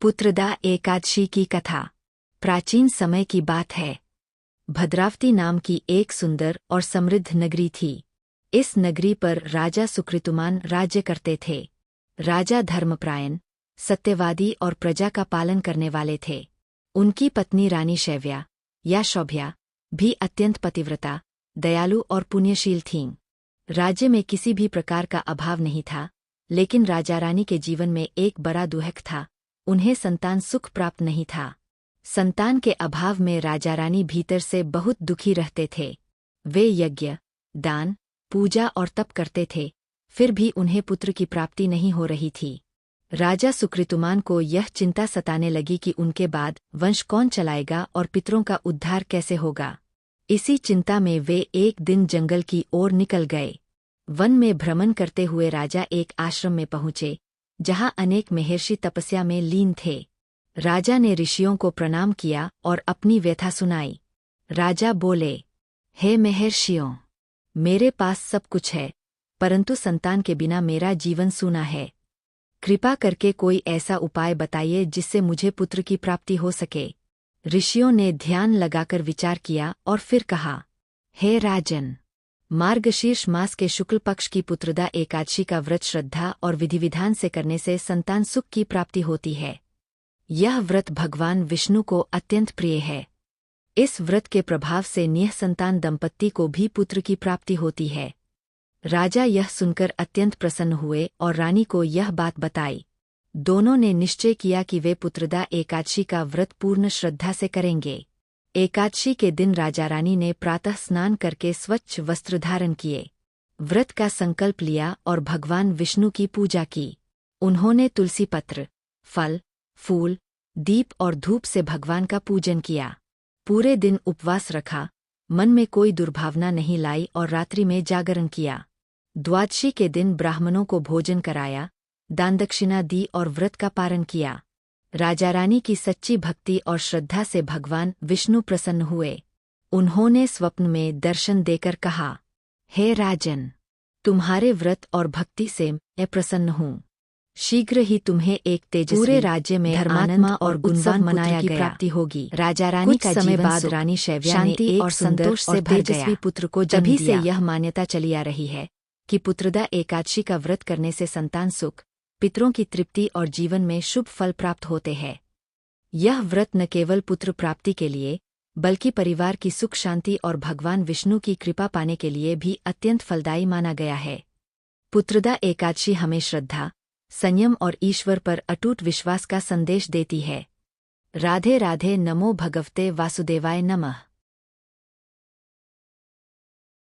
पुत्रदा एकादशी की कथा प्राचीन समय की बात है। भद्रावती नाम की एक सुंदर और समृद्ध नगरी थी। इस नगरी पर राजा सुकृतुमान राज्य करते थे। राजा धर्मपरायण, सत्यवादी और प्रजा का पालन करने वाले थे। उनकी पत्नी रानी शैव्या या शोभ्या भी अत्यंत पतिव्रता, दयालु और पुण्यशील थीं। राज्य में किसी भी प्रकार का अभाव नहीं था, लेकिन राजा रानी के जीवन में एक बड़ा दुख था। उन्हें संतान सुख प्राप्त नहीं था। संतान के अभाव में राजा रानी भीतर से बहुत दुखी रहते थे। वे यज्ञ, दान, पूजा और तप करते थे, फिर भी उन्हें पुत्र की प्राप्ति नहीं हो रही थी। राजा सुकृतुमान को यह चिंता सताने लगी कि उनके बाद वंश कौन चलाएगा और पितरों का उद्धार कैसे होगा। इसी चिंता में वे एक दिन जंगल की ओर निकल गए। वन में भ्रमण करते हुए राजा एक आश्रम में पहुंचे, जहां अनेक महर्षि तपस्या में लीन थे। राजा ने ऋषियों को प्रणाम किया और अपनी व्यथा सुनाई। राजा बोले, हे महर्षियों, मेरे पास सब कुछ है, परंतु संतान के बिना मेरा जीवन सूना है। कृपा करके कोई ऐसा उपाय बताइए जिससे मुझे पुत्र की प्राप्ति हो सके। ऋषियों ने ध्यान लगाकर विचार किया और फिर कहा, हे राजन, मार्गशीर्ष मास के शुक्ल पक्ष की पुत्रदा एकादशी का व्रत श्रद्धा और विधि विधान से करने से संतान सुख की प्राप्ति होती है। यह व्रत भगवान विष्णु को अत्यंत प्रिय है। इस व्रत के प्रभाव से निःसंतान दंपत्ति को भी पुत्र की प्राप्ति होती है। राजा यह सुनकर अत्यंत प्रसन्न हुए और रानी को यह बात बताई। दोनों ने निश्चय किया कि वे पुत्रदा एकादशी का व्रत पूर्ण श्रद्धा से करेंगे। एकादशी के दिन राजा रानी ने प्रातः स्नान करके स्वच्छ वस्त्र धारण किए, व्रत का संकल्प लिया और भगवान विष्णु की पूजा की। उन्होंने तुलसी पत्र, फल, फूल, दीप और धूप से भगवान का पूजन किया। पूरे दिन उपवास रखा, मन में कोई दुर्भावना नहीं लाई और रात्रि में जागरण किया। द्वादशी के दिन ब्राह्मणों को भोजन कराया, दान दक्षिणा दी और व्रत का पारण किया। राजा रानी की सच्ची भक्ति और श्रद्धा से भगवान विष्णु प्रसन्न हुए। उन्होंने स्वप्न में दर्शन देकर कहा, हे राजन, तुम्हारे व्रत और भक्ति से मैं प्रसन्न हूँ। शीघ्र ही तुम्हें एक तेजस्वी पूरे राज्य में धर्मात्मा और गुणवान मनाया गया प्राप्ति होगी। राजा रानी का समय बाद रानी शैव्या ने एक और संतोष से भर तेजस्वी पुत्र को जन्म दिया। तभी से यह मान्यता चली आ रही है कि पुत्रदा एकादशी का व्रत करने से संतान सुख, पितरों की तृप्ति और जीवन में शुभ फल प्राप्त होते हैं। यह व्रत न केवल पुत्र प्राप्ति के लिए, बल्कि परिवार की सुख शांति और भगवान विष्णु की कृपा पाने के लिए भी अत्यंत फलदायी माना गया है। पुत्रदा एकादशी हमें श्रद्धा, संयम और ईश्वर पर अटूट विश्वास का संदेश देती है। राधे राधे। नमो भगवते वासुदेवाय नमः।